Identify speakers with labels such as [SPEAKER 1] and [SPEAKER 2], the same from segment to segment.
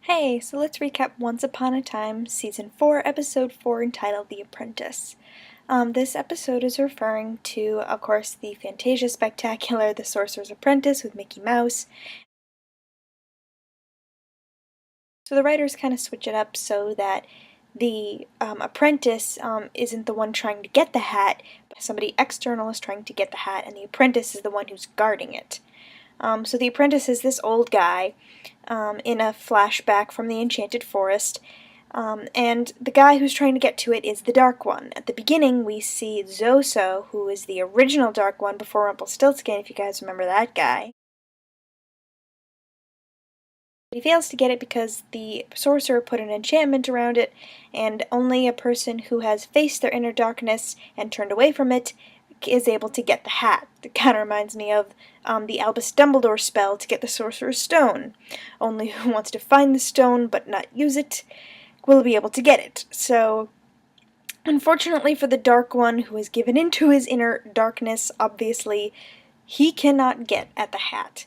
[SPEAKER 1] Hey, so let's recap Once Upon a Time, Season 4, Episode 4, entitled The Apprentice. This episode is referring to, of course, the Fantasia Spectacular, The Sorcerer's Apprentice with Mickey Mouse. So the writers kind of switch it up so that the apprentice isn't the one trying to get the hat, but somebody external is trying to get the hat, and the apprentice is the one who's guarding it. So the apprentice is this old guy in a flashback from the Enchanted Forest, and the guy who's trying to get to it is the Dark One. At the beginning, we see Zoso, who is the original Dark One before Rumpelstiltskin, if you guys remember that guy. He fails to get it because the sorcerer put an enchantment around it, and only a person who has faced their inner darkness and turned away from it is able to get the hat. It kind of reminds me of the Albus Dumbledore spell to get the Sorcerer's Stone. Only who wants to find the stone but not use it will be able to get it. So, unfortunately for the Dark One, who has given into his inner darkness, obviously, he cannot get at the hat.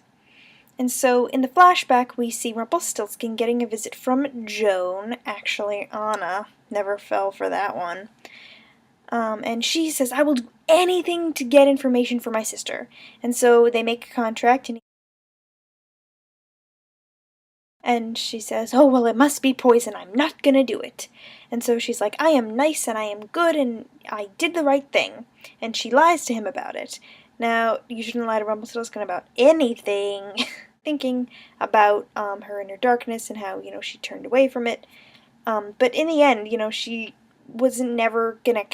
[SPEAKER 1] And so, in the flashback, we see Rumpelstiltskin getting a visit from Joan, actually Anna, never fell for that one. And she says, I will do anything to get information for my sister. And so they make a contract, and she says, oh, well, it must be poison. I'm not gonna do it. And so she's like, I am nice and I am good and I did the right thing. And she lies to him about it. Now, you shouldn't lie to Rumpelstiltskin about anything. Thinking about her inner darkness and how, she turned away from it. But in the end, she was never gonna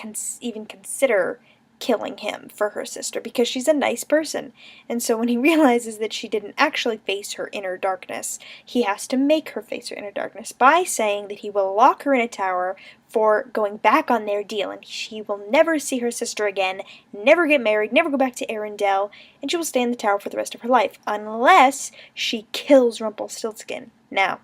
[SPEAKER 1] even consider killing him for her sister because she's a nice person. And so when he realizes that she didn't actually face her inner darkness, he has to make her face her inner darkness by saying that he will lock her in a tower for going back on their deal, and she will never see her sister again, never get married, never go back to Arendelle, and she will stay in the tower for the rest of her life, unless she kills Rumpelstiltskin. Now,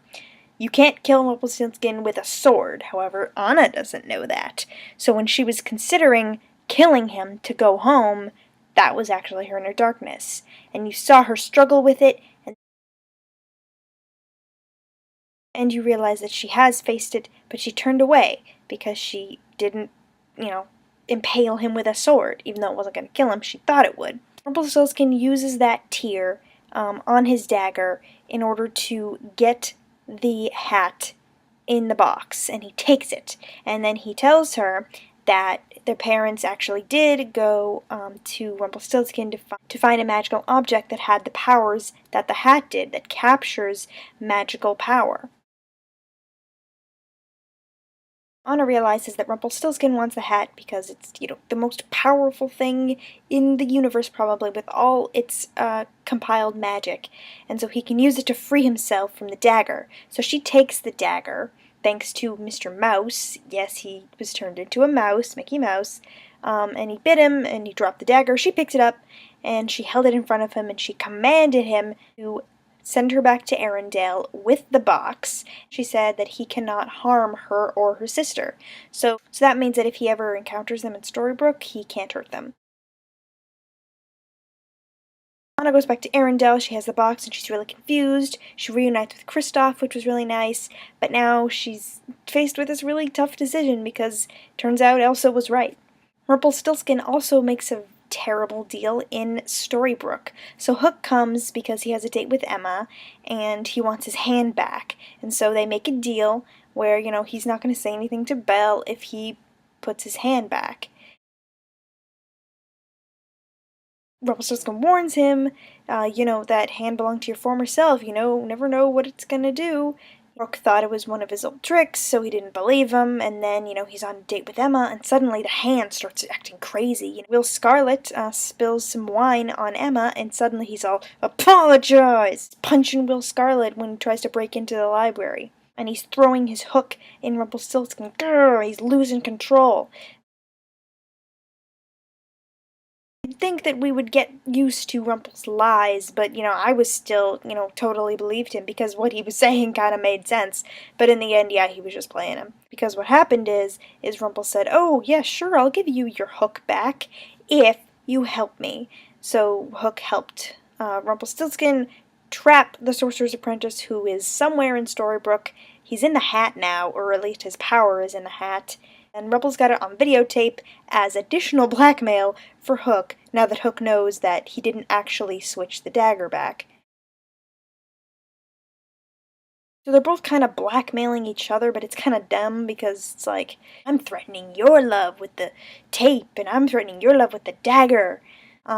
[SPEAKER 1] you can't kill Rumpelstiltskin with a sword, however, Anna doesn't know that. So when she was considering killing him to go home, that was actually her inner darkness. And you saw her struggle with it, and you realize that she has faced it, but she turned away because she didn't, impale him with a sword, even though it wasn't going to kill him. She thought it would. Rumpelstiltskin uses that tear on his dagger in order to get the hat in the box, and he takes it, and then he tells her that their parents actually did go to Rumpelstiltskin to find a magical object that had the powers that the hat did, that captures magical power. Anna realizes that Rumpelstiltskin wants the hat because it's, the most powerful thing in the universe, probably, with all its compiled magic, and so he can use it to free himself from the dagger. So she takes the dagger, thanks to Mr. Mouse. Yes, he was turned into a mouse, Mickey Mouse, and he bit him, and he dropped the dagger. She picked it up, and she held it in front of him, and she commanded him to send her back to Arendelle with the box. She said that he cannot harm her or her sister. So that means that if he ever encounters them in Storybrooke, he can't hurt them. Anna goes back to Arendelle, she has the box, and she's really confused. She reunites with Kristoff, which was really nice, but now she's faced with this really tough decision because it turns out Elsa was right. Rumpelstiltskin also makes a terrible deal in Storybrooke. So Hook comes because he has a date with Emma, and he wants his hand back. And so they make a deal where, he's not going to say anything to Belle if he puts his hand back. Rumpelstiltskin warns him, that hand belonged to your former self, never know what it's going to do. Hook thought it was one of his old tricks, so he didn't believe him, and then, he's on a date with Emma, and suddenly the hand starts acting crazy. Will Scarlet spills some wine on Emma, and suddenly he's all, apologize! Punching Will Scarlet when he tries to break into the library. And he's throwing his hook in Rumpelstiltskin. Grrr, he's losing control. You'd think that we would get used to Rumple's lies, but, I was still, totally believed him because what he was saying kind of made sense. But in the end, yeah, he was just playing him. Because what happened is Rumple said, oh, yeah, sure, I'll give you your hook back if you help me. So Hook helped Rumpelstiltskin trap the Sorcerer's Apprentice, who is somewhere in Storybrooke. He's in the hat now, or at least his power is in the hat. And Rumple's got it on videotape as additional blackmail for Hook, now that Hook knows that he didn't actually switch the dagger back. So they're both kind of blackmailing each other, but it's kind of dumb because it's like, I'm threatening your love with the tape, and I'm threatening your love with the dagger.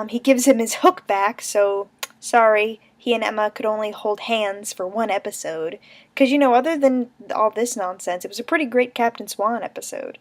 [SPEAKER 1] He gives him his hook back, so sorry, he and Emma could only hold hands for one episode. Because, other than all this nonsense, it was a pretty great Captain Swan episode.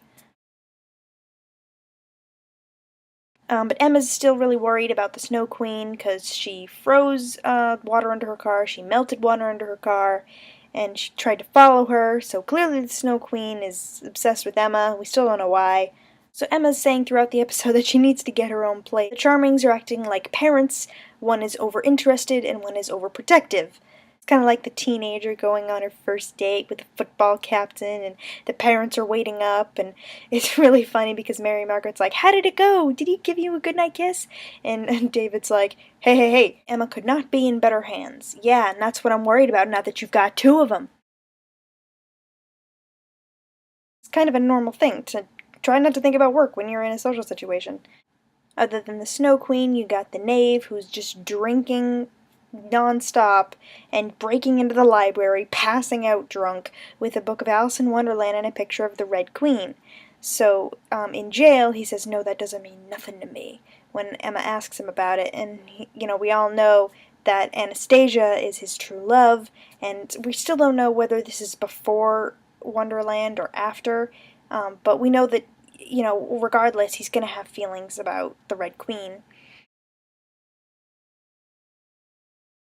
[SPEAKER 1] But Emma's still really worried about the Snow Queen because she froze water under her car, she melted water under her car, and she tried to follow her, so clearly the Snow Queen is obsessed with Emma. We still don't know why. So Emma's saying throughout the episode that she needs to get her own place. The Charmings are acting like parents. One is over-interested and one is overprotective. It's kind of like the teenager going on her first date with the football captain, and the parents are waiting up, and it's really funny because Mary Margaret's like, how did it go? Did he give you a goodnight kiss? And David's like, hey, hey, hey, Emma could not be in better hands. Yeah, and that's what I'm worried about now that you've got two of them. It's kind of a normal thing to try not to think about work when you're in a social situation. Other than the Snow Queen, you got the Knave, who's just drinking non-stop and breaking into the library, passing out drunk, with a book of Alice in Wonderland and a picture of the Red Queen. So, in jail, he says, no, that doesn't mean nothing to me, when Emma asks him about it, and, we all know that Anastasia is his true love, and we still don't know whether this is before Wonderland or after, but we know that, regardless, he's going to have feelings about the Red Queen.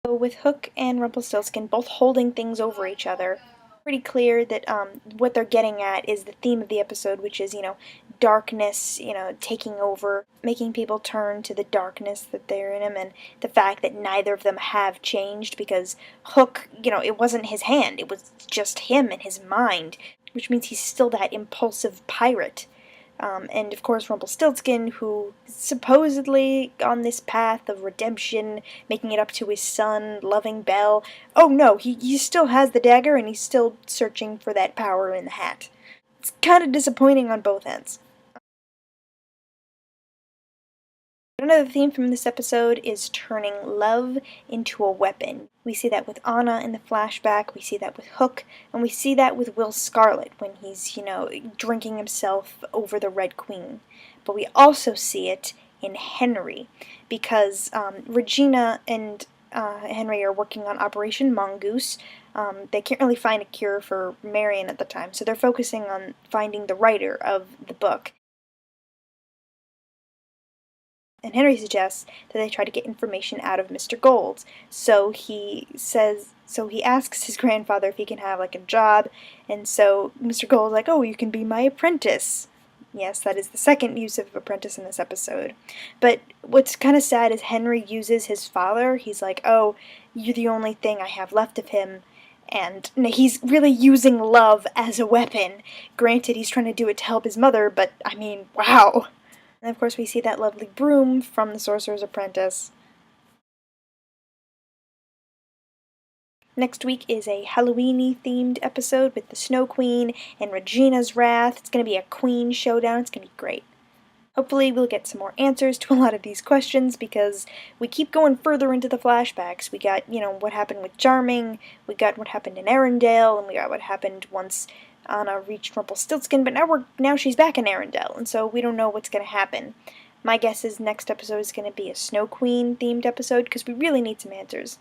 [SPEAKER 1] So with Hook and Rumpelstiltskin both holding things over each other, pretty clear that what they're getting at is the theme of the episode, which is, darkness, taking over, making people turn to the darkness that they're in him, and the fact that neither of them have changed because Hook, it wasn't his hand, it was just him and his mind, which means he's still that impulsive pirate. And of course Rumpelstiltskin, who is supposedly on this path of redemption, making it up to his son, loving Belle. Oh no, he still has the dagger and he's still searching for that power in the hat. It's kind of disappointing on both ends. Another theme from this episode is turning love into a weapon. We see that with Anna in the flashback, we see that with Hook, and we see that with Will Scarlet when he's, drinking himself over the Red Queen. But we also see it in Henry, because Regina and Henry are working on Operation Mongoose. They can't really find a cure for Marion at the time, so they're focusing on finding the writer of the book. And Henry suggests that they try to get information out of Mr. Gold. So he asks his grandfather if he can have, a job, and so Mr. Gold's like, oh, you can be my apprentice. Yes, that is the second use of apprentice in this episode. But what's kind of sad is Henry uses his father. He's like, oh, you're the only thing I have left of him. And he's really using love as a weapon. Granted, he's trying to do it to help his mother, but, wow. And of course we see that lovely broom from the Sorcerer's Apprentice. Next week is a Halloween-y themed episode with the Snow Queen and Regina's Wrath. It's going to be a Queen showdown. It's going to be great. Hopefully we'll get some more answers to a lot of these questions because we keep going further into the flashbacks. We got, what happened with Charming, we got what happened in Arendelle, and we got what happened once Anna reached Rumpelstiltskin, but now she's back in Arendelle, and so we don't know what's going to happen. My guess is next episode is going to be a Snow Queen themed episode because we really need some answers.